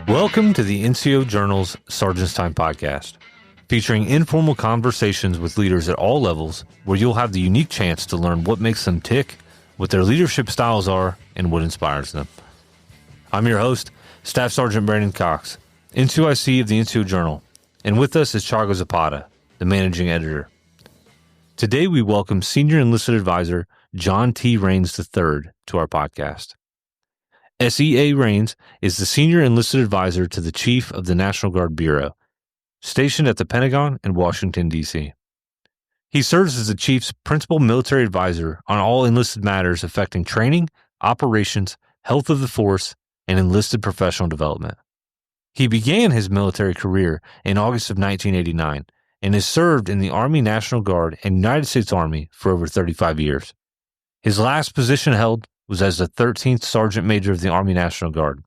Welcome to the NCO Journal's Sergeant's Time podcast, featuring informal conversations with leaders at all levels, where you'll have the unique chance to learn what makes them tick, what their leadership styles are, and what inspires them. I'm your host, Staff Sergeant Brandon Cox, NCOIC of the NCO Journal, and with us is Chago Zapata, the managing editor. Today we welcome Senior Enlisted Advisor John T. Raines III to our podcast. SEA Raines is the Senior Enlisted Advisor to the Chief of the National Guard Bureau, stationed at the Pentagon in Washington, D.C. He serves as the Chief's principal military advisor on all enlisted matters affecting training, operations, health of the force, and enlisted professional development. He began his military career in August of 1989 and has served in the Army National Guard and United States Army for over 35 years. His last position held was as the 13th Sergeant Major of the Army National Guard.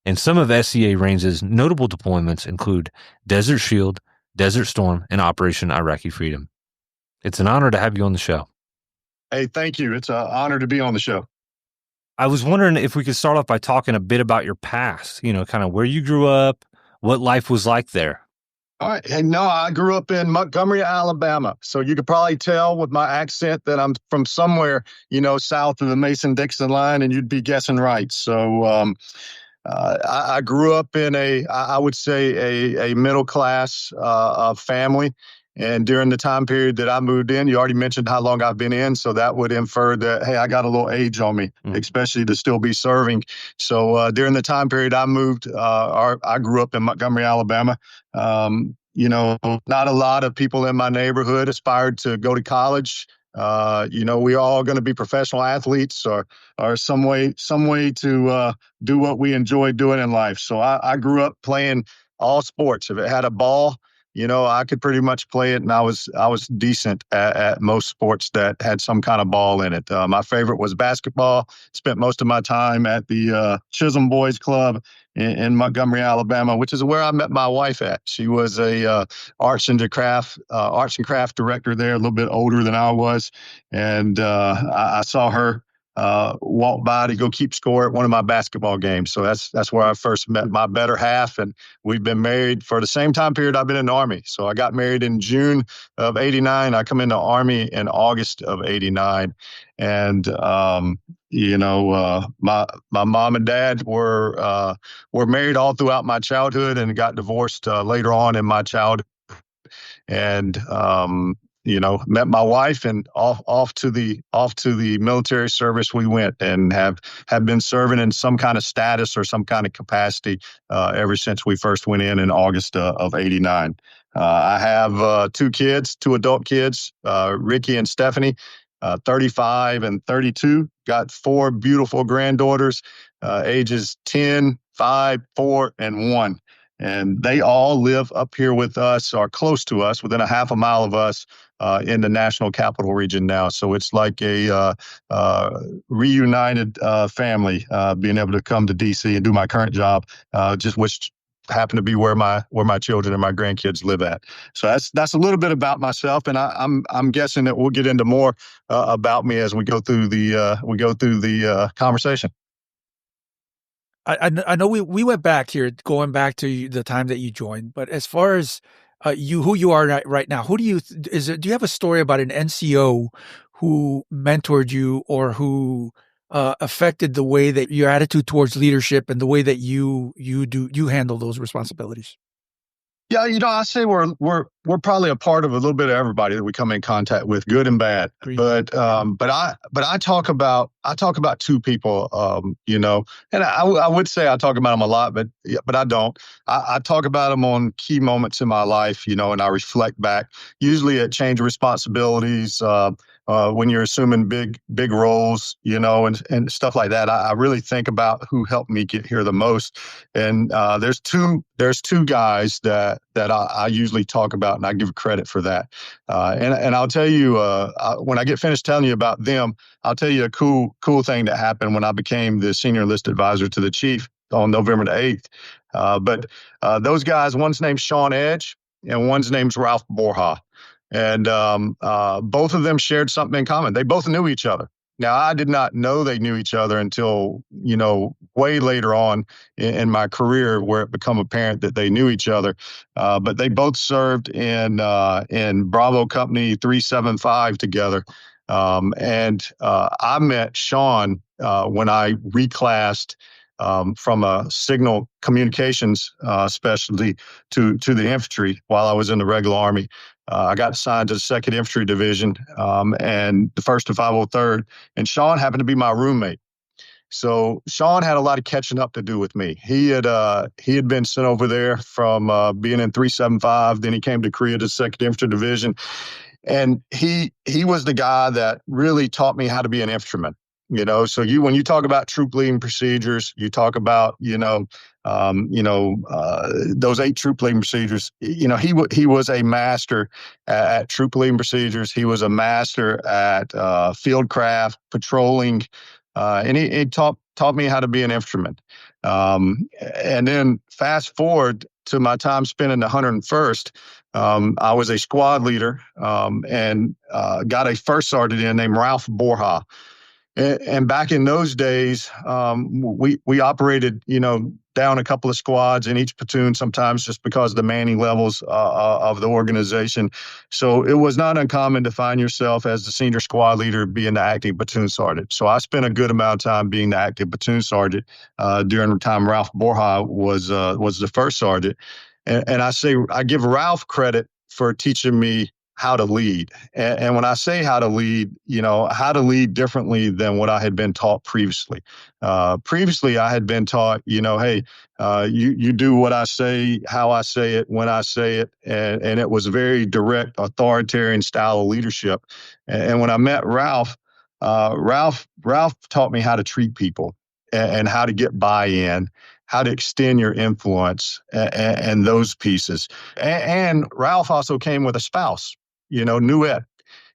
And some of SEA Raines' notable deployments include Desert Shield, Desert Storm, and Operation Iraqi Freedom. It's an honor to have you on the show. Hey, thank you. It's an honor to be on the show. I was wondering if we could start off by talking a bit about your past, kind of where you grew up, what life was like there. All right. Hey, no, I grew up in Montgomery, Alabama. So you could probably tell with my accent that I'm from somewhere, south of the Mason-Dixon line, and you'd be guessing right. So I grew up in I would say a middle-class family. And during the time period that I moved in, you already mentioned how long I've been in. So that would infer that, hey, I got a little age on me, especially to still be serving. So during the time period I moved, I grew up in Montgomery, Alabama. Not a lot of people in my neighborhood aspired to go to college. We're all going to be professional athletes or some way to do what we enjoy doing in life. So I grew up playing all sports. If it had a ball, I could pretty much play it, and I was decent at most sports that had some kind of ball in it. My favorite was basketball. Spent most of my time at the Chisholm Boys Club in Montgomery, Alabama, which is where I met my wife at. She was a arts and craft director there, a little bit older than I was, and I saw her walk by to go keep score at one of my basketball games. So that's where I first met my better half, and we've been married for the same time period I've been in the Army. So I got married in June of '89. I come into the Army in August of '89, and my mom and dad were married all throughout my childhood and got divorced later on in my childhood, and met my wife, and off to the military service we went, and have been serving in some kind of status or some kind of capacity ever since we first went in August of '89. I have two adult kids, Ricky and Stephanie, 35 and 32. Got four beautiful granddaughters, ages 10, 5, 4, and 1. And they all live up here with us, or close to us, within a half a mile of us, in the National Capital Region now. So it's like a reunited family, being able to come to D.C. and do my current job, which happen to be where my children and my grandkids live at. So that's a little bit about myself, and I'm guessing that we'll get into more about me as we go through the conversation. I know we went back here, going back to the time that you joined, but as far as who you are right now, do you have a story about an NCO who mentored you or who affected the way that your attitude towards leadership and the way that you handle those responsibilities? Yeah, I say we're probably a part of a little bit of everybody that we come in contact with, good and bad. Agreed. But I talk about two people, and I would say I talk about them a lot, but I don't. I talk about them on key moments in my life, and I reflect back, usually at change of responsibilities, when you're assuming big roles, and stuff like that. I really think about who helped me get here the most. And there's two guys that I usually talk about, and I give credit for that. And I'll tell you, when I get finished telling you about them, I'll tell you a cool thing that happened when I became the Senior Enlisted Advisor to the Chief on November the 8th. But those guys, one's named Sean Edge and one's name's Ralph Borja. And both of them shared something in common. They both knew each other. Now, I did not know they knew each other until, way later on in my career where it became apparent that they knew each other. But they both served in Bravo Company 375 together. I met Sean when I reclassed from a signal communications specialty to the infantry while I was in the regular Army. I got assigned to the 2nd Infantry Division and the 1st and 503rd, and Sean happened to be my roommate. So Sean had a lot of catching up to do with me. He had been sent over there from being in 375. Then he came to Korea to 2nd Infantry Division, and he was the guy that really taught me how to be an infantryman. So when you talk about troop leading procedures, you talk about those 8 troop leading procedures. He was a master at troop leading procedures. He was a master at field craft, patrolling, and he taught me how to be an infantryman. And then fast forward to my time spent in the 101st, I was a squad leader and got a first sergeant in named Ralph Borja. And back in those days, we operated, down a couple of squads in each platoon, sometimes just because of the manning levels of the organization. So it was not uncommon to find yourself as the senior squad leader being the acting platoon sergeant. So I spent a good amount of time being the acting platoon sergeant during the time Ralph Borja was the first sergeant. And I give Ralph credit for teaching me how to lead. And when I say how to lead, how to lead differently than what I had been taught previously. Previously, I had been taught, hey, you do what I say, how I say it, when I say it. And it was a very direct, authoritarian style of leadership. And when I met Ralph, Ralph taught me how to treat people and how to get buy-in, how to extend your influence and those pieces. And Ralph also came with a spouse, Nuette.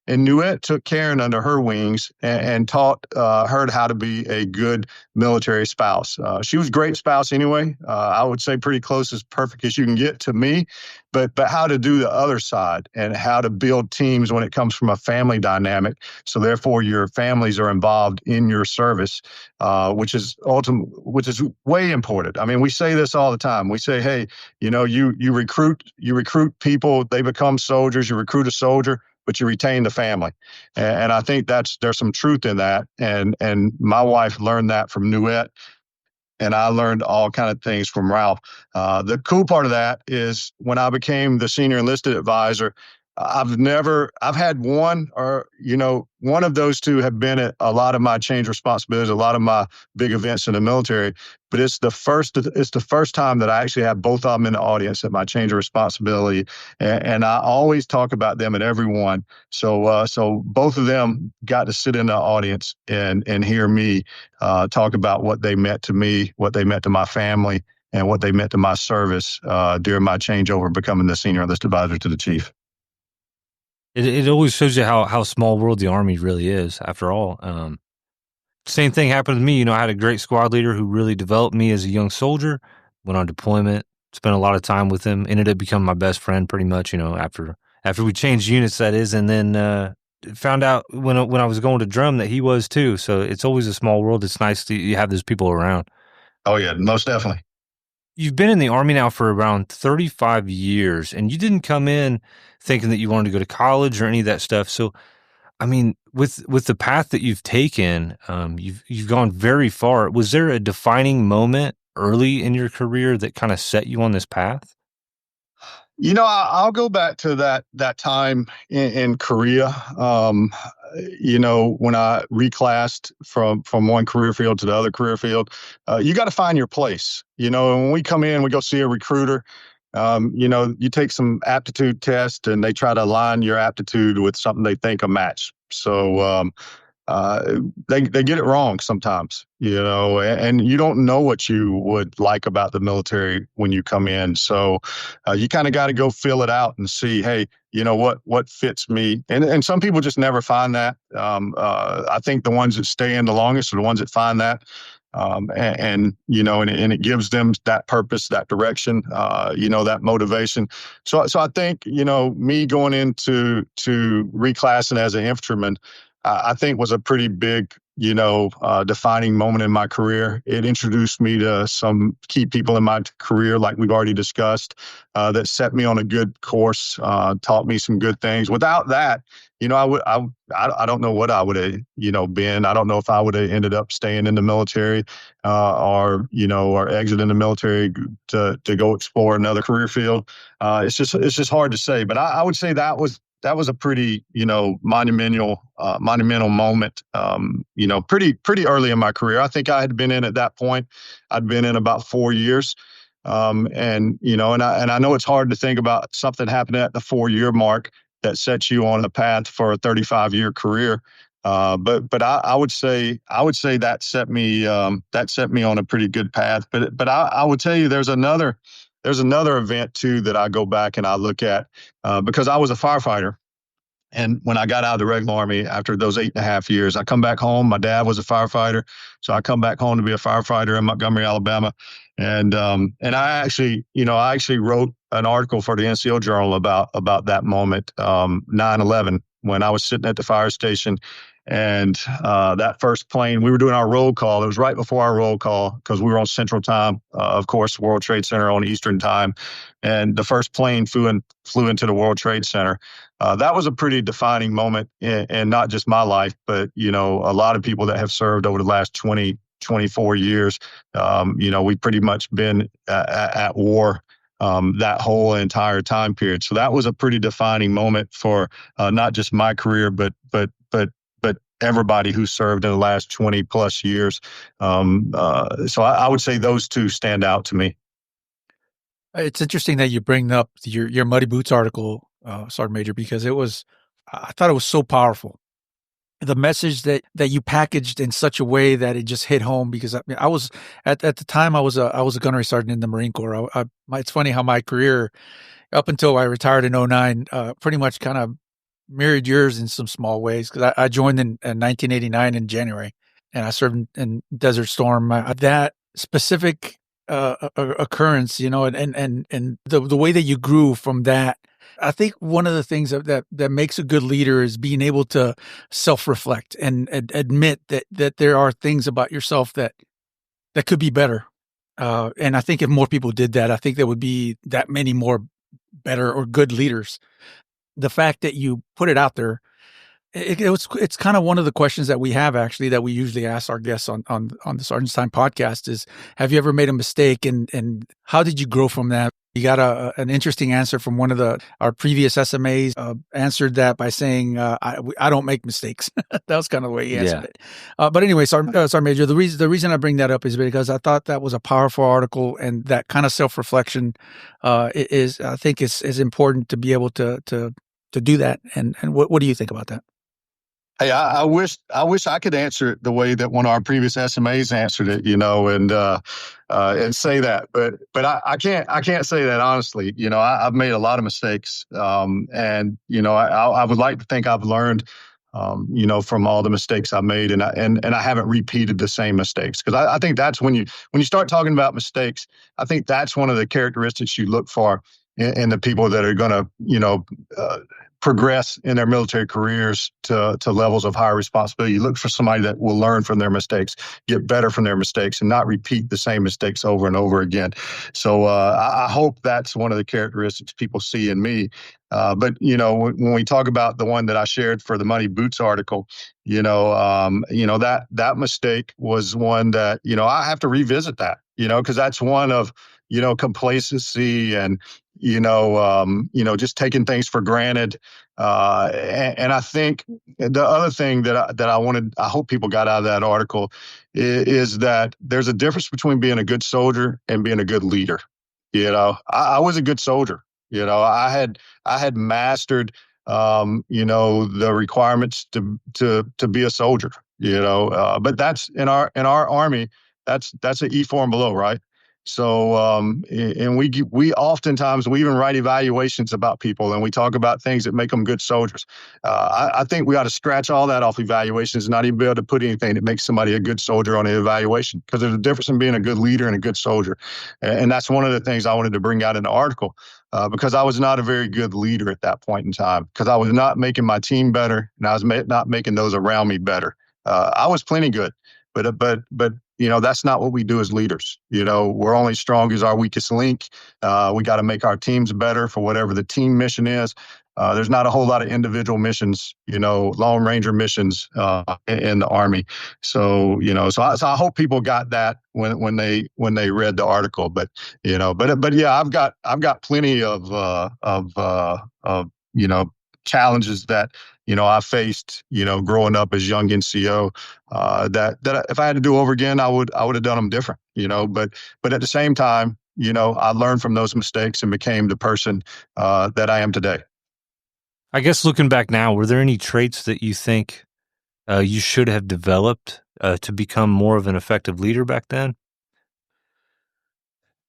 And Nuette took Karen under her wings and taught her how to be a good military spouse. She was a great spouse anyway. I would say pretty close, as perfect as you can get to me. But how to do the other side and how to build teams when it comes from a family dynamic. So therefore, your families are involved in your service, which is way important. I mean, we say this all the time. We say, hey, you recruit people, they become soldiers. You recruit a soldier, but you retain the family. And I think there's some truth in that. And my wife learned that from Nuette, and I learned all kind of things from Ralph. The cool part of that is when I became the senior enlisted advisor, I've had one of those two have been at a lot of my change responsibilities, a lot of my big events in the military, but it's the first time that I actually have both of them in the audience at my change of responsibility. And I always talk about them at every one. So both of them got to sit in the audience and hear me talk about what they meant to me, what they meant to my family, and what they meant to my service during my changeover becoming the senior enlisted advisor to the chief. It always shows you how small world the Army really is, after all. Same thing happened to me. I had a great squad leader who really developed me as a young soldier, went on deployment, spent a lot of time with him, ended up becoming my best friend pretty much, after we changed units, that is, and then found out when I was going to drum that he was too. So it's always a small world. It's nice that you have those people around. Oh, yeah, most definitely. You've been in the Army now for around 35 years, and you didn't come in thinking that you wanted to go to college or any of that stuff. So, I mean, with the path that you've taken, you've gone very far. Was there a defining moment early in your career that kind of set you on this path? I'll go back to that time in Korea. When I reclassed from one career field to the other career field, you got to find your place. When we come in, we go see a recruiter. You take some aptitude test and they try to align your aptitude with something they think a match. So they get it wrong sometimes, and you don't know what you would like about the military when you come in. So you kind of got to go fill it out and see, hey, what fits me. And some people just never find that. I think the ones that stay in the longest are the ones that find that. And it gives them that purpose, that direction, that motivation. So I think, me going into reclassing as an infantryman, I think was a pretty big defining moment in my career. It introduced me to some key people in my career, like we've already discussed, that set me on a good course, taught me some good things. Without that, I don't know what I would have, been. I don't know if I would have ended up staying in the military, or exiting the military to go explore another career field. It's just hard to say. But I would say that was a pretty, monumental moment, pretty early in my career. I think I had been in at that point. I'd been in about 4 years. And I know it's hard to think about something happening at the 4-year mark that sets you on a path for a 35-year career. But I would say that set me on a pretty good path. But I would tell you there's another event too that I go back and I look at, because I was a firefighter. And when I got out of the regular Army after those 8.5 years, I come back home. My dad was a firefighter, so I come back home to be a firefighter in Montgomery, Alabama. And I actually wrote an article for the NCO Journal about that moment, 9/11, when I was sitting at the fire station. And that first plane, we were doing our roll call. It was right before our roll call because we were on Central Time, of course, World Trade Center on Eastern Time. And the first plane flew into the World Trade Center. That was a pretty defining moment in not just my life, but, a lot of people that have served over the last 24 years. We've pretty much been at war that whole entire time period. So that was a pretty defining moment for not just my career, but everybody who served in the last 20 plus years. So I would say those two stand out to me. It's interesting that you bring up your Muddy Boots article, Sergeant Major, because I thought it was so powerful. The message that you packaged in such a way that it just hit home, because I was at the time I was a gunnery sergeant in the Marine Corps. It's funny how my career up until I retired in 2009 pretty much kind of mirrored yours in some small ways, because I joined in 1989 in January, and I served in Desert Storm. That specific occurrence, and the way that you grew from that. I think one of the things that makes a good leader is being able to self-reflect and admit that there are things about yourself that could be better. And I think if more people did that, I think there would be that many more better or good leaders. The fact that you put it out there, it's kind of one of the questions that we have, actually, that we usually ask our guests on the Sergeant's Time podcast is, have you ever made a mistake, and how did you grow from that? You got an interesting answer from one of our previous SMAs, answered that by saying, I don't make mistakes. That was kind of the way he answered it. But anyway, Sergeant Major, the reason I bring that up is because I thought that was a powerful article, and that kind of self-reflection is important to be able to do that. And what do you think about that? Hey, I wish I could answer it the way that one of our previous SMAs answered it, and say that, but I can't say that honestly. I've made a lot of mistakes, and I would like to think I've learned, from all the mistakes I've made, and I haven't repeated the same mistakes, because I think that's when you start talking about mistakes, I think that's one of the characteristics you look for in the people that are going to, progress in their military careers to levels of higher responsibility. You look for somebody that will learn from their mistakes, get better from their mistakes, and not repeat the same mistakes over and over again. So I hope that's one of the characteristics people see in me. But when we talk about the one that I shared for the Muddy Boots article, that mistake was one that I have to revisit that, because that's one of complacency and just taking things for granted. And I think the other thing that I hope people got out of that article is that there's a difference between being a good soldier and being a good leader. I was a good soldier. I had mastered, the requirements to be a soldier, but that's in our Army, that's an E form below, right? So, and we oftentimes, we even write evaluations about people, and we talk about things that make them good soldiers. I think we ought to scratch all that off evaluations and not even be able to put anything that makes somebody a good soldier on an evaluation, because there's a difference in being a good leader and a good soldier. And that's one of the things I wanted to bring out in the article, because I was not a very good leader at that point in time, because I was not making my team better, and I was not making those around me better. I was plenty good, but that's not what we do as leaders. We're only strong as our weakest link. We got to make our teams better for whatever the team mission is. There's not a whole lot of individual missions, Lone Ranger missions in the Army. So I hope people got that when they read the article. But yeah, I've got plenty of challenges that I faced growing up as young NCO. That if I had to do over again, I would have done them different. But at the same time, I learned from those mistakes and became the person that I am today. I guess looking back now, were there any traits that you think you should have developed to become more of an effective leader back then?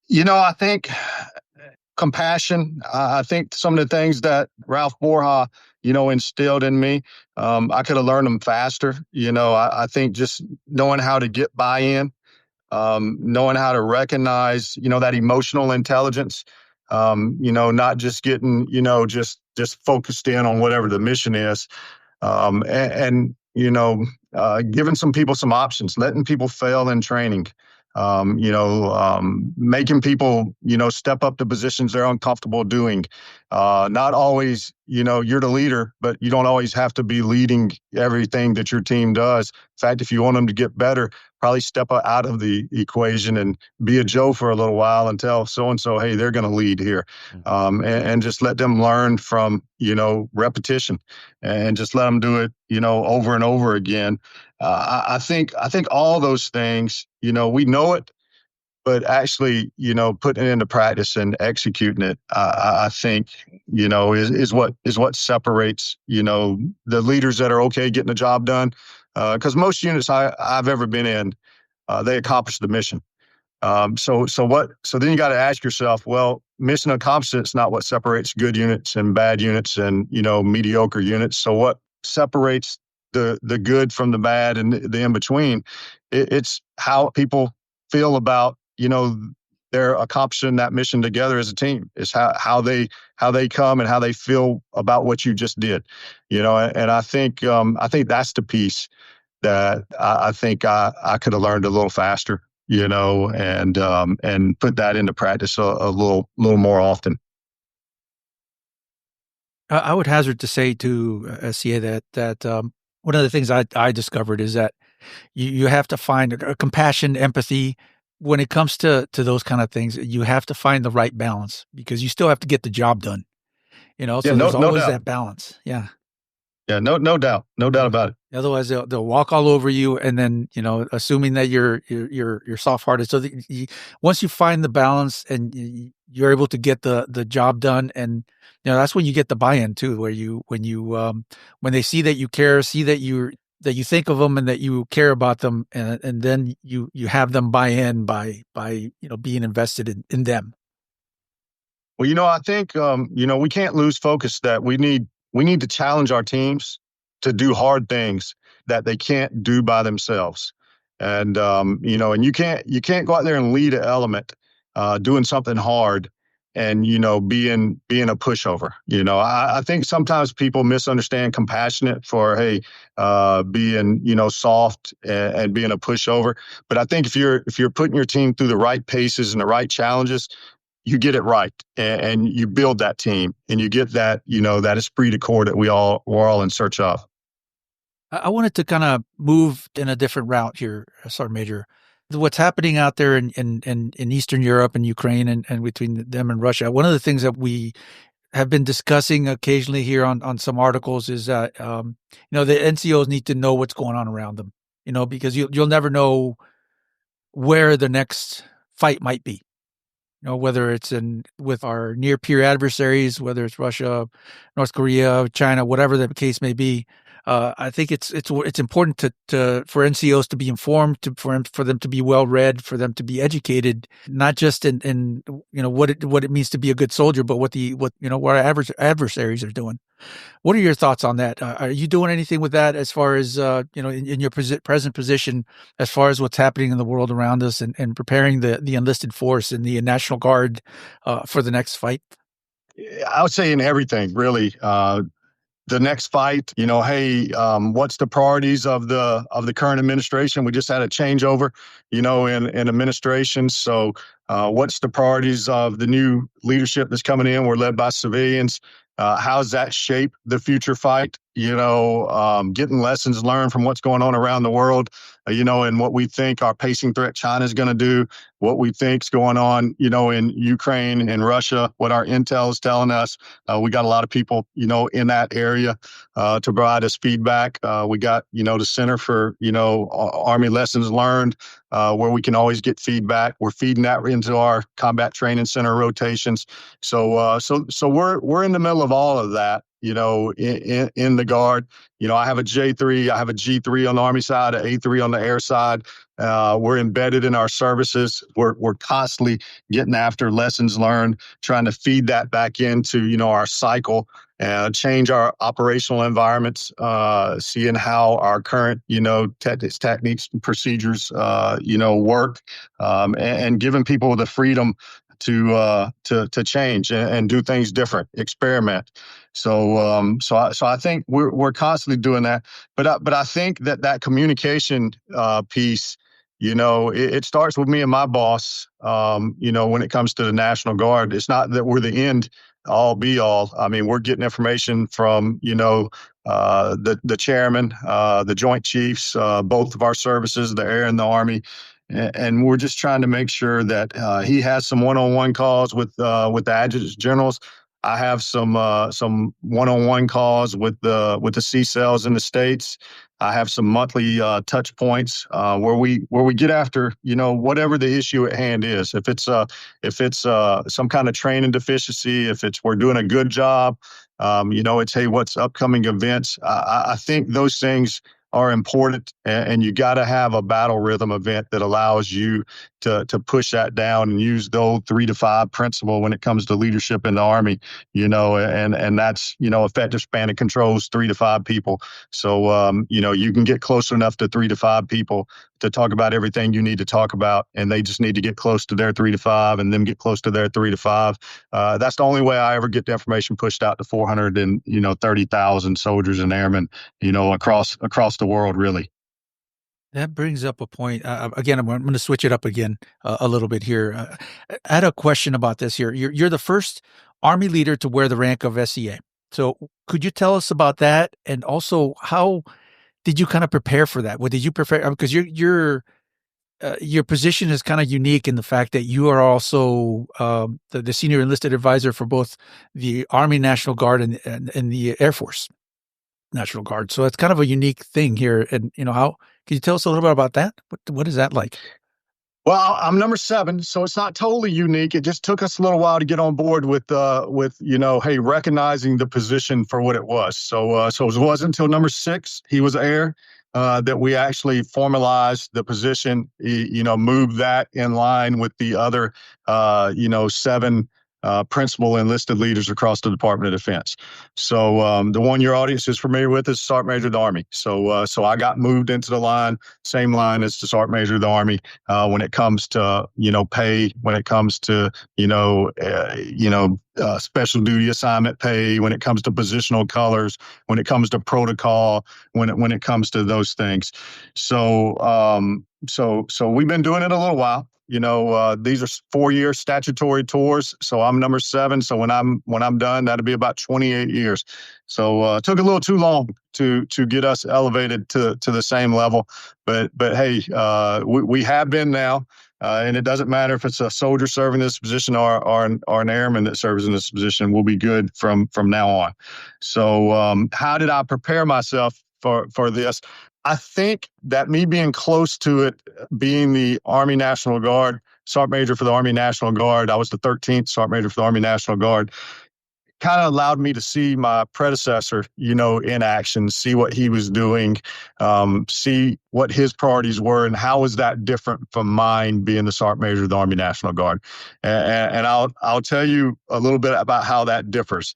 I think compassion. I think some of the things that Ralph Borja, instilled in me, I could have learned them faster. I think just knowing how to get buy-in, knowing how to recognize, that emotional intelligence, not just getting, just focused in on whatever the mission is, and giving some people some options, letting people fail in training, making people, step up to positions they're uncomfortable doing. Not always, you're the leader, but you don't always have to be leading everything that your team does. In fact, if you want them to get better, probably step out of the equation and be a Joe for a little while and tell so-and-so, hey, they're going to lead here. And just let them learn from, repetition, and just let them do it, over and over again. I think all those things, we know it, but actually, putting it into practice and executing it, I think, is what separates, the leaders that are okay getting the job done. Because most units I've ever been in, they accomplish the mission. So then you got to ask yourself, well, mission accomplished is not what separates good units and bad units and, mediocre units. So what separates the good from the bad and the in between? It's how people feel about, they're accomplishing that mission together as a team. It's how they come and how they feel about what you just did, and I think that's the piece that I think I could have learned a little faster, and put that into practice a little more often. I would hazard to say to SCA that one of the things I discovered is that you have to find a compassion, empathy. When it comes to those kind of things, you have to find the right balance, because you still have to get the job done. So there's always that balance. Yeah. Yeah, no doubt about it. Otherwise, they'll walk all over you, and then assuming that you're soft-hearted. So once you find the balance and you're able to get the job done, and that's when you get the buy-in too, where when they see that you care, see that you think of them and that you care about them, and then you have them buy in by being invested in them. Well, I think we can't lose focus that we need to challenge our teams to do hard things that they can't do by themselves. And, and you can't go out there and lead an element doing something hard and, being a pushover. I think sometimes people misunderstand compassionate for, hey, being, soft and being a pushover. But I think if you're putting your team through the right paces and the right challenges, you get it right, and you build that team, and you get that, that esprit de corps that we're all in search of. I wanted to kind of move in a different route here, Sergeant Major. What's happening out there in Eastern Europe and Ukraine and between them and Russia. One of the things that we have been discussing occasionally here on some articles is that, the NCOs need to know what's going on around them, because you'll never know where the next fight might be. Whether it's with our near peer adversaries, whether it's Russia, North Korea, China, whatever the case may be. I think it's important for NCOs to be informed, for them to be well read, for them to be educated, not just in what it means to be a good soldier, but what our adversaries are doing. What are your thoughts on that? Are you doing anything with that as far as in your present position, as far as what's happening in the world around us, and preparing the enlisted force and the National Guard for the next fight? I would say in everything, really. the next fight? Hey, what's the priorities of the current administration? We just had a changeover, in administration. So, what's the priorities of the new leadership that's coming in? We're led by civilians. How's that shape the future fight? Getting lessons learned from what's going on around the world, and what we think our pacing threat China is going to do, what we think's going on, in Ukraine and Russia, what our intel is telling us. We got a lot of people, in that area to provide us feedback. We got, the Center for, Army Lessons Learned, where we can always get feedback. We're feeding that into our combat training center rotations. So we're in the middle of all of that, in the Guard. I have a J3, I have a G3 on the Army side, an A3 on the air side. We're embedded in our services. We're constantly getting after lessons learned, trying to feed that back into, our cycle, change our operational environments, seeing how our current, techniques and procedures, work, and giving people the freedom to change and do things different, experiment. So I think we're constantly doing that. But I think that communication piece, it starts with me and my boss. When it comes to the National Guard, it's not that we're the end all be all. I mean, we're getting information from, the chairman, the Joint Chiefs, both of our services, the Air and the Army. And we're just trying to make sure that he has some one-on-one calls with the adjutants generals. I have some one-on-one calls with the C cells in the States. I have some monthly touch points where we get after, whatever the issue at hand is. If it's some kind of training deficiency, if it's we're doing a good job, it's, hey, what's upcoming events? I think those things are important, and you got to have a battle rhythm event that allows you to push that down and use the old 3 to 5 principle when it comes to leadership in the Army, and that's, effective span of control is 3 to 5 people. So, you can get close enough to 3 to 5 people to talk about everything you need to talk about, and they just need to get close to their 3 to 5 and them get close to their 3 to 5. That's the only way I ever get the information pushed out to 430,000 soldiers and airmen, across the world, really. That brings up a point. Again, I'm going to switch it up again a little bit here. I had a question about this here. You're the first Army leader to wear the rank of SEA. So could you tell us about that? And also, how did you kind of prepare for that? What did you prepare? Because your position is kind of unique in the fact that you are also the senior enlisted advisor for both the Army National Guard and the Air Force National Guard. So it's kind of a unique thing here. And, how can you tell us a little bit about that? What is that like? Well, I'm number 7, so it's not totally unique. It just took us a little while to get on board with hey, recognizing the position for what it was. So it wasn't until number 6, he was air, that we actually formalized the position, moved that in line with the other, 7 principal enlisted leaders across the Department of Defense. So the one your audience is familiar with is Sergeant Major of the Army. So I got moved into the line, same line as the Sergeant Major of the Army, when it comes to pay, when it comes to special duty assignment pay, when it comes to positional colors, when it comes to protocol, when it comes to those things. So we've been doing it a little while. These are 4-year statutory tours. So I'm number 7. So when I'm done, that'll be about 28 years. So it took a little too long to get us elevated to the same level. But hey, we have been now. And it doesn't matter if it's a soldier serving this position or an airman that serves in this position. We'll be good from now on. So how did I prepare myself for this? I think that me being close to it, being the Army National Guard, Sergeant Major for the Army National Guard, I was the 13th Sergeant Major for the Army National Guard, kind of allowed me to see my predecessor, in action, see what he was doing, see what his priorities were, and how is that different from mine being the Sergeant Major of the Army National Guard. And I'll tell you a little bit about how that differs.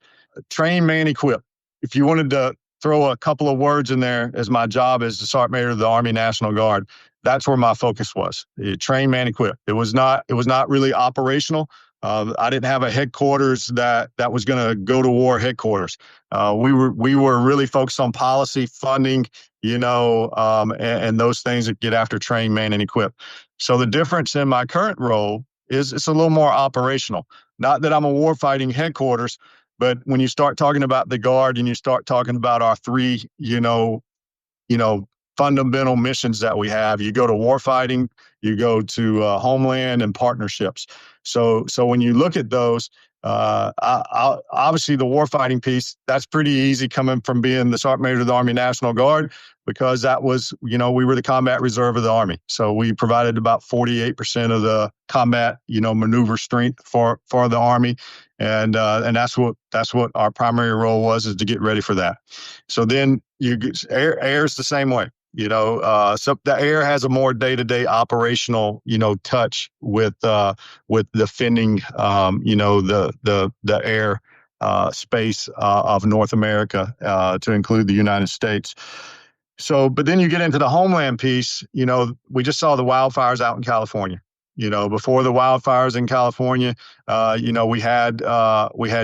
Train, man, equip. If you wanted to throw a couple of words in there as my job as the Sergeant Major of the Army National Guard, that's where my focus was. Train, man, equip. It was not really operational. I didn't have a headquarters that was going to go to war headquarters. We were really focused on policy, funding, and those things that get after train, man, and equip. So the difference in my current role is it's a little more operational. Not that I'm a warfighting headquarters, but when you start talking about the Guard and you start talking about our three, fundamental missions that we have, you go to warfighting, you go to homeland and partnerships. So when you look at those, obviously the warfighting piece, that's pretty easy coming from being the Sergeant Major of the Army National Guard, because that was, we were the combat reserve of the Army. So we provided about 48% of the combat, maneuver strength for the Army. And that's what our primary role was, is to get ready for that. So then air is the same way. So the air has a more day-to-day operational, touch with defending, the air space of North America, to include the United States. So, but then you get into the homeland piece. We just saw the wildfires out in California. Before the wildfires in California, we had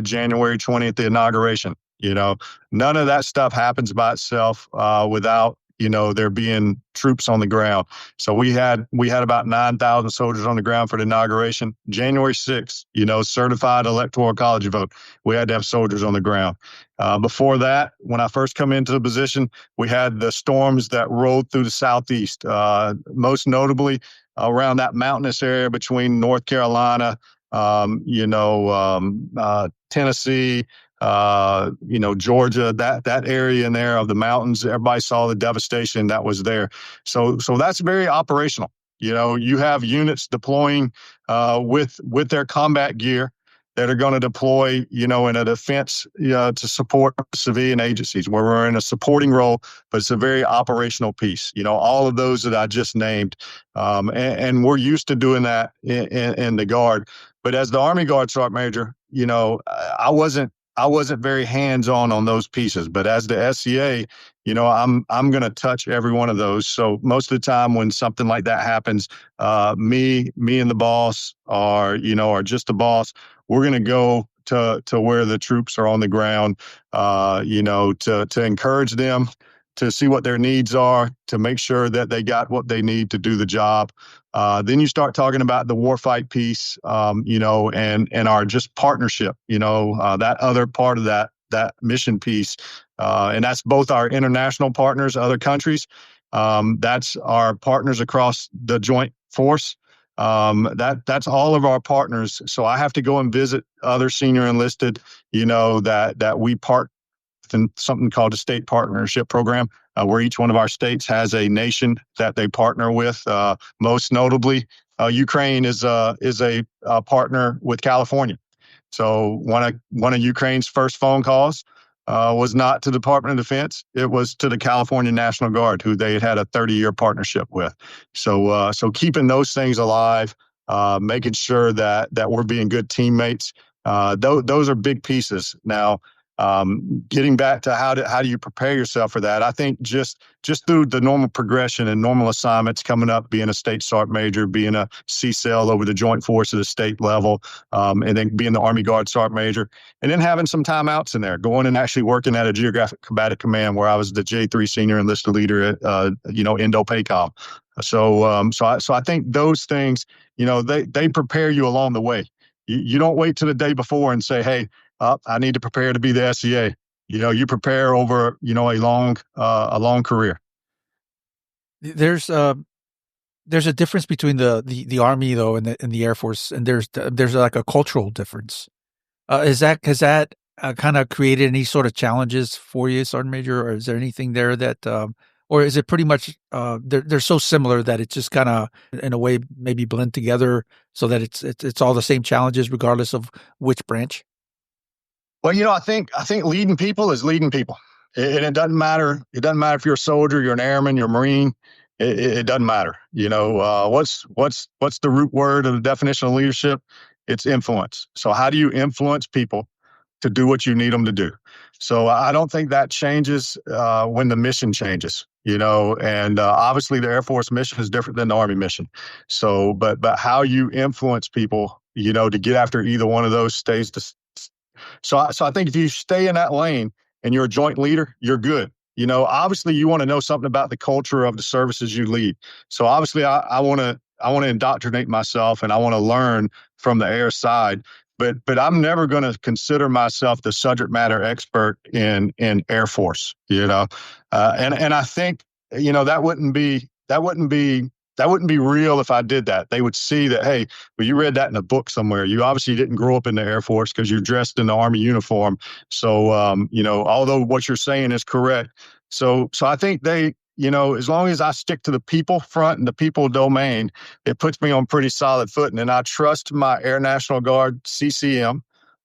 January 20th, the inauguration. None of that stuff happens by itself without there being troops on the ground. So we had about 9,000 soldiers on the ground for the inauguration. January 6th, certified electoral college vote. We had to have soldiers on the ground. Before that, when I first come into the position, we had the storms that rolled through the Southeast, most notably around that mountainous area between North Carolina, Tennessee, Georgia, that area in there of the mountains. Everybody saw the devastation that was there. So that's very operational. You have units deploying with their combat gear that are going to deploy, in a defense to support civilian agencies, where we're in a supporting role, but it's a very operational piece. All of those that I just named, and we're used to doing that in the Guard. But as the Army Guard Sergeant Major, I wasn't very hands-on those pieces, but as the SCA, I'm going to touch every one of those. So most of the time when something like that happens, me and the boss are just the boss. We're going to go to where the troops are on the ground, to encourage them, to see what their needs are, to make sure that they got what they need to do the job. Then you start talking about the warfight piece, and our just partnership, that other part of that mission piece. And that's both our international partners, other countries. That's our partners across the joint force. That's all of our partners. So I have to go and visit other senior enlisted, that we part in something called a state partnership program, where each one of our states has a nation that they partner with. Most notably, Ukraine is a partner with California. So one of Ukraine's first phone calls was not to the Department of Defense. It was to the California National Guard, who they had a 30-year partnership with. So keeping those things alive, making sure that we're being good teammates, those are big pieces. Now, getting back to how do you prepare yourself for that? I think just through the normal progression and normal assignments coming up, being a state sergeant major, being a CSEL over the joint force at the state level, and then being the Army Guard sergeant major, and then having some timeouts in there, going and actually working at a geographic combative command where I was the J3 senior enlisted leader at Indo-PACOM. So I think those things, they prepare you along the way. You don't wait till the day before and say, hey, I need to prepare to be the SCA. You prepare over, a long career. There's a difference between the Army though and the Air Force, and there's like a cultural difference. Has that kind of created any sort of challenges for you, Sergeant Major, or is there anything there that, or is it pretty much they're so similar that it's just kind of in a way maybe blend together so that it's all the same challenges regardless of which branch? Well, I think leading people is leading people, and it doesn't matter. It doesn't matter if you're a soldier, you're an airman, you're a Marine. It doesn't matter. What's the root word of the definition of leadership? It's influence. So how do you influence people to do what you need them to do? So I don't think that changes when the mission changes. And obviously the Air Force mission is different than the Army mission. So, but how you influence people to get after either one of those stays. So I think if you stay in that lane and you're a joint leader, you're good. Obviously you want to know something about the culture of the services you lead. So obviously I want to indoctrinate myself and I want to learn from the air side. But I'm never going to consider myself the subject matter expert in Air Force. And I think that wouldn't be real if I did that. They would see that, hey, well, you read that in a book somewhere. You obviously didn't grow up in the Air Force because you're dressed in the Army uniform. So, although what you're saying is correct. So I think as long as I stick to the people front and the people domain, it puts me on pretty solid footing. And I trust my Air National Guard CCM,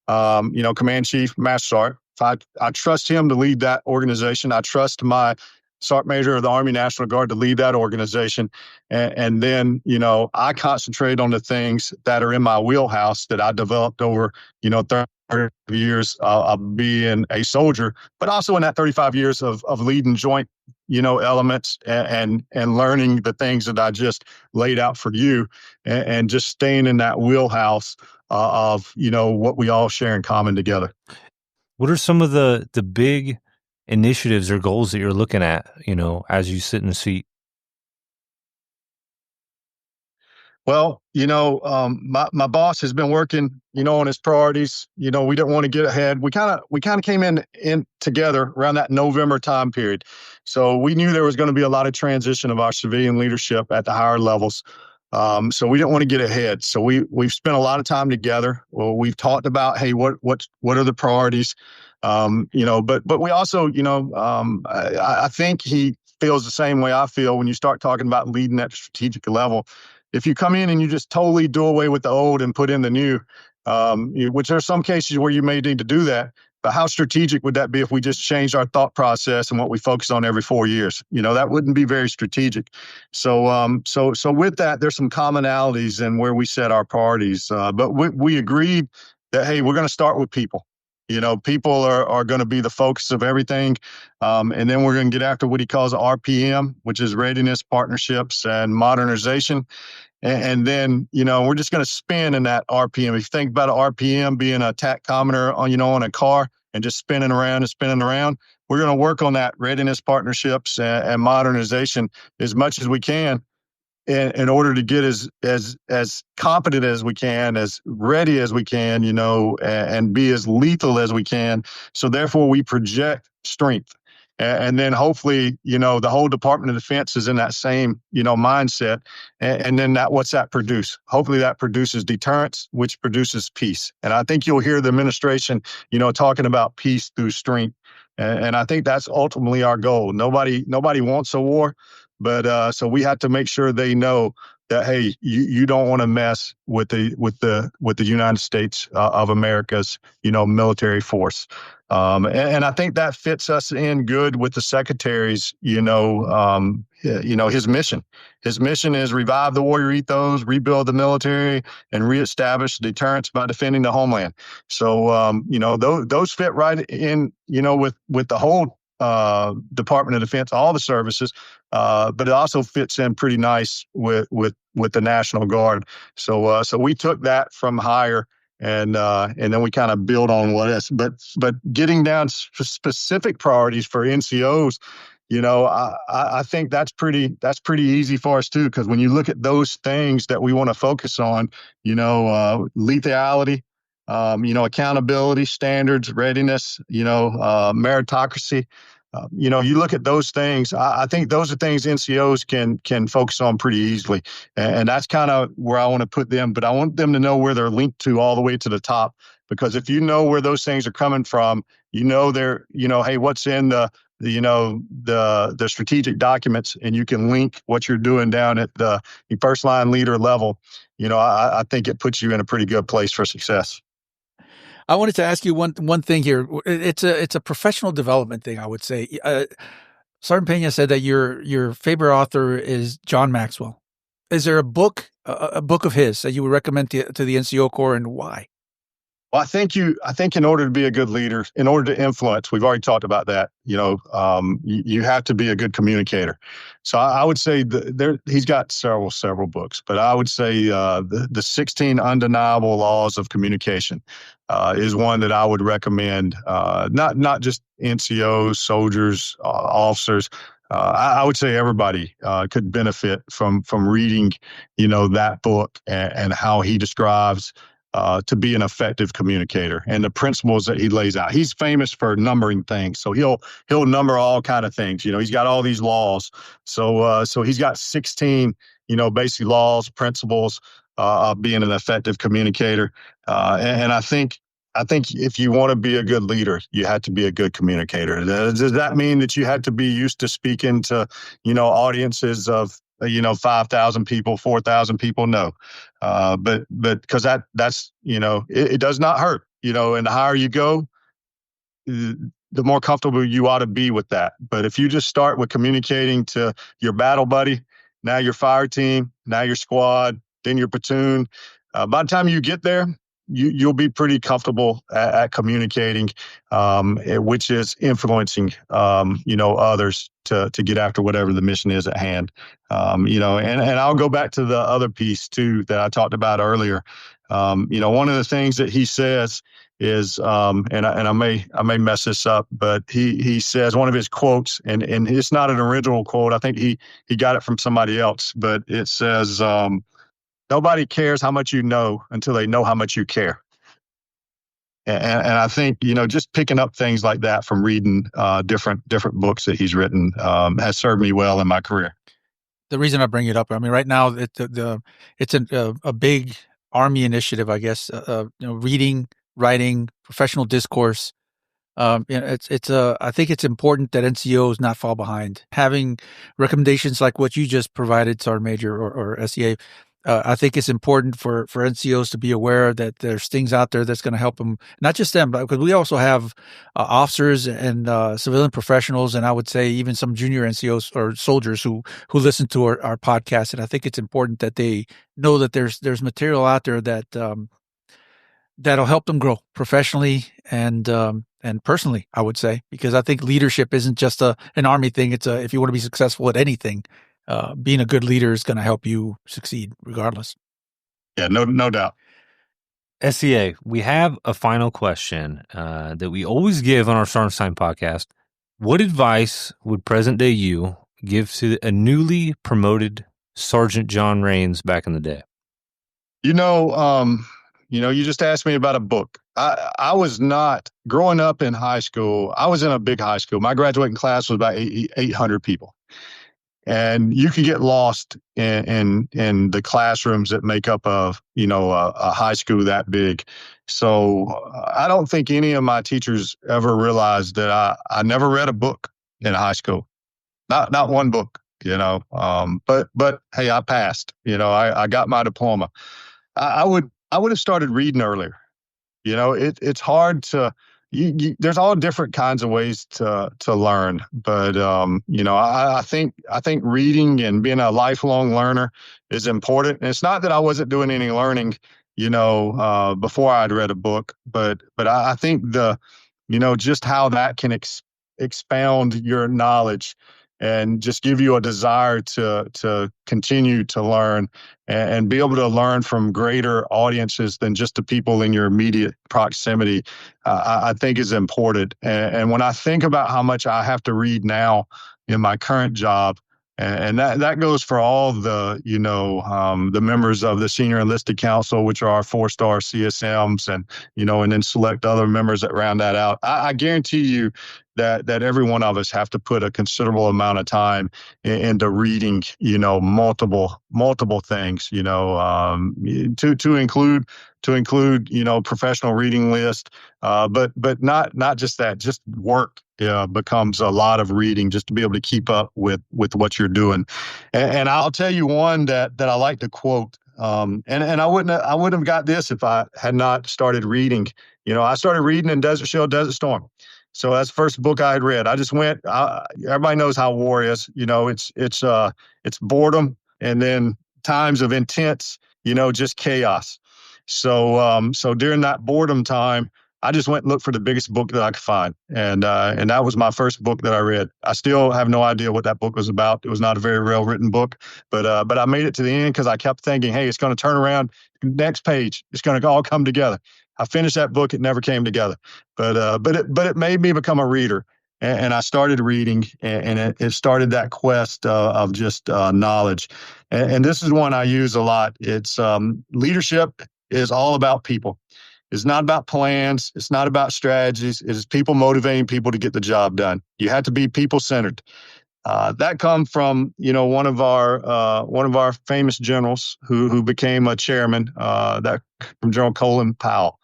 Command Chief Master Sergeant. I trust him to lead that organization. I trust my Sergeant Major of the Army National Guard to lead that organization. And then, I concentrate on the things that are in my wheelhouse that I developed over, 30 years of being a soldier, but also in that 35 years of leading joint, elements and learning the things that I just laid out for you and just staying in that wheelhouse of, what we all share in common together. What are some of the big initiatives or goals that you're looking at, as you sit in the seat? Well, my boss has been working, on his priorities. We didn't want to get ahead. We kind of came in together around that November time period. So we knew there was going to be a lot of transition of our civilian leadership at the higher levels. So we didn't want to get ahead. So we've spent a lot of time together. Well, we've talked about, hey, what are the priorities? But we also, I think he feels the same way I feel when you start talking about leading at the strategic level. If you come in and you just totally do away with the old and put in the new, which there are some cases where you may need to do that, but how strategic would that be if we just changed our thought process and what we focus on every 4 years? That wouldn't be very strategic. So with that, there's some commonalities in where we set our priorities. But we agreed that, hey, we're going to start with people. People are going to be the focus of everything. And then we're going to get after what he calls RPM, which is readiness, partnerships, and modernization. And then, we're just going to spin in that RPM. If you think about an RPM being a tachometer on a car and just spinning around and spinning around, we're going to work on that readiness, partnerships, and modernization as much as we can in order to get as competent as we can, as ready as we can, and be as lethal as we can. So therefore, we project strength. And then hopefully, the whole Department of Defense is in that same, mindset. And then what's that produce? Hopefully that produces deterrence, which produces peace. And I think you'll hear the administration, talking about peace through strength. And I think that's ultimately our goal. Nobody wants a war, but so we have to make sure they know that, hey, you don't want to mess with the United States of America's, military force. And I think that fits us in good with the secretary's, his mission. His mission is revive the warrior ethos, rebuild the military, and reestablish deterrence by defending the homeland. So, those fit right in, with the whole Department of Defense, all the services, but it also fits in pretty nice with the National Guard. So we took that from higher. And then we kind of build on what is, but getting down specific priorities for NCOs, I think that's pretty easy for us too, because when you look at those things that we want to focus on, lethality, accountability, standards, readiness, meritocracy. You look at those things. I think those are things NCOs can focus on pretty easily, and that's kind of where I want to put them. But I want them to know where they're linked to all the way to the top, because if you know where those things are coming from, they're, hey, what's in the strategic documents, and you can link what you're doing down at the first line leader level. I think it puts you in a pretty good place for success. I wanted to ask you one thing here. It's a professional development thing, I would say. Sergeant Pena said that your favorite author is John Maxwell. Is there a book of his that you would recommend to the NCO Corps, and why? Well, I think in order to be a good leader, in order to influence, we've already talked about that. You have to be a good communicator. So I would say he's got several books, but I would say the 16 Undeniable Laws of Communication is one that I would recommend. Not just NCOs, soldiers, officers. I would say everybody could benefit from reading, that book and how he describes to be an effective communicator and the principles that he lays out. He's famous for numbering things, so he'll number all kind of things. He's got all these laws. So he's got 16, basic laws, principles of being an effective communicator. And I think if you want to be a good leader, you have to be a good communicator. Does that mean that you have to be used to speaking to, audiences of 5,000 people, 4,000 people? No. But because that's, it does not hurt, and the higher you go, the more comfortable you ought to be with that. But if you just start with communicating to your battle buddy, now your fire team, now your squad, then your platoon, by the time you get there, you'll be pretty comfortable at communicating, which is influencing, others to get after whatever the mission is at hand. And I'll go back to the other piece too that I talked about earlier. One of the things that he says is, and I may mess this up, but he says one of his quotes, and it's not an original quote. I think he got it from somebody else, but it says, nobody cares how much you know until they know how much you care. And I think, just picking up things like that from reading different books that he's written has served me well in my career. The reason I bring it up, I mean, right now it's a big Army initiative, I guess. Reading, writing, professional discourse. I think it's important that NCOs not fall behind. Having recommendations like what you just provided, Sergeant Major or SEA, I think it's important for NCOs to be aware that there's things out there that's going to help them, not just them, but because we also have officers and civilian professionals, and I would say even some junior NCOs or soldiers who listen to our podcast. And I think it's important that they know that there's material out there that that'll help them grow professionally and personally, I would say, because I think leadership isn't just an Army thing. It's if you want to be successful at anything, being a good leader is going to help you succeed regardless. Yeah, no doubt. SEA, we have a final question that we always give on our Sergeant's Time podcast. What advice would present day you give to a newly promoted Sergeant John Raines back in the day? You just asked me about a book. I was not growing up in high school. I was in a big high school. My graduating class was about 800 people. And you can get lost in the classrooms that make up a high school that big. So I don't think any of my teachers ever realized that I never read a book in high school, not one book. But hey, I passed. I got my diploma. I would have started reading earlier. It's hard to. There's all different kinds of ways to learn, but I think reading and being a lifelong learner is important. And it's not that I wasn't doing any learning, before I'd read a book, but I think just how that can expound your knowledge and just give you a desire to continue to learn and be able to learn from greater audiences than just the people in your immediate proximity, I think is important. And when I think about how much I have to read now in my current job, and that goes for all the, the members of the Senior Enlisted Council, which are our 4-star CSMs, and then select other members that round that out. I guarantee you that every one of us have to put a considerable amount of time into reading, multiple things, to include, professional reading list, but not just that, just work. Becomes a lot of reading just to be able to keep up with what you're doing. And I'll tell you one that I like to quote. And I wouldn't have got this if I had not started reading. I started reading in Desert Shield, Desert Storm. So that's the first book I had read. I just went. Everybody knows how war is. It's boredom and then times of intense, just chaos. So during that boredom time, I just went and looked for the biggest book that I could find. And that was my first book that I read. I still have no idea what that book was about. It was not a very well written book, but I made it to the end because I kept thinking, hey, it's going to turn around. Next page, it's going to all come together. I finished that book. It never came together, but it made me become a reader. And I started reading, and it started that quest of just knowledge. And this is one I use a lot. It's leadership is all about people. It's not about plans. It's not about strategies. It is people motivating people to get the job done. You have to be people-centered. That comes from one of our famous generals who became a chairman. That from General Colin Powell.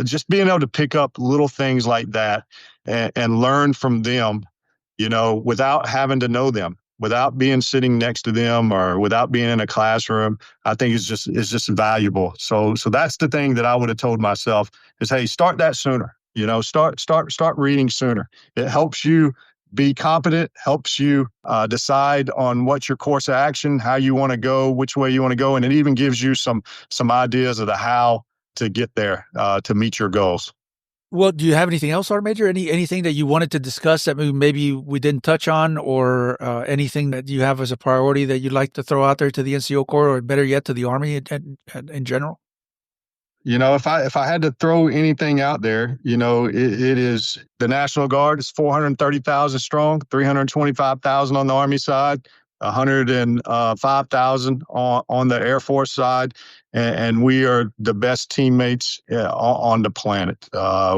Just being able to pick up little things like that and learn from them, without having to know them, without being sitting next to them or without being in a classroom, I think is just valuable. So that's the thing that I would have told myself is, hey, start that sooner. Start reading sooner. It helps you be competent, helps you decide on what's your course of action, how you want to go, which way you want to go, and it even gives you some ideas of the how to get there to meet your goals. Well, do you have anything else, Sergeant Major? Anything that you wanted to discuss that maybe we didn't touch on, or anything that you have as a priority that you'd like to throw out there to the NCO Corps, or better yet, to the Army in general? If I had to throw anything out there, it is the National Guard is 430,000 strong, 325,000 on the Army side, 105,000 on the Air Force side, and we are the best teammates on the planet.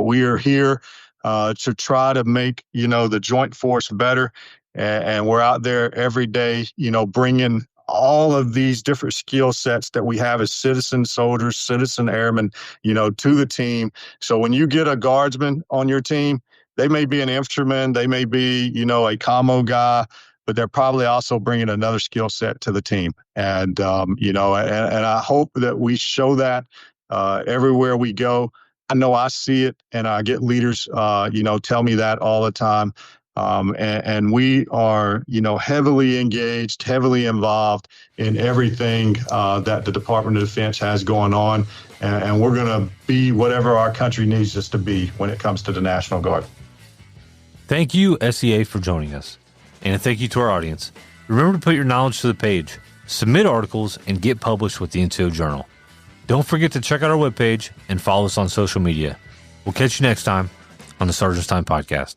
We are here to try to make the joint force better, and we're out there every day, bringing all of these different skill sets that we have as citizen soldiers, citizen airmen, to the team. So when you get a guardsman on your team, they may be an infantryman, they may be, a commo guy, but they're probably also bringing another skill set to the team. And, and I hope that we show that everywhere we go. I know I see it, and I get leaders, tell me that all the time. And we are, heavily engaged, heavily involved in everything that the Department of Defense has going on. And we're going to be whatever our country needs us to be when it comes to the National Guard. Thank you, SEA, for joining us. And thank you to our audience. Remember to put your knowledge to the page, submit articles, and get published with the NCO Journal. Don't forget to check out our webpage and follow us on social media. We'll catch you next time on the Sergeant's Time Podcast.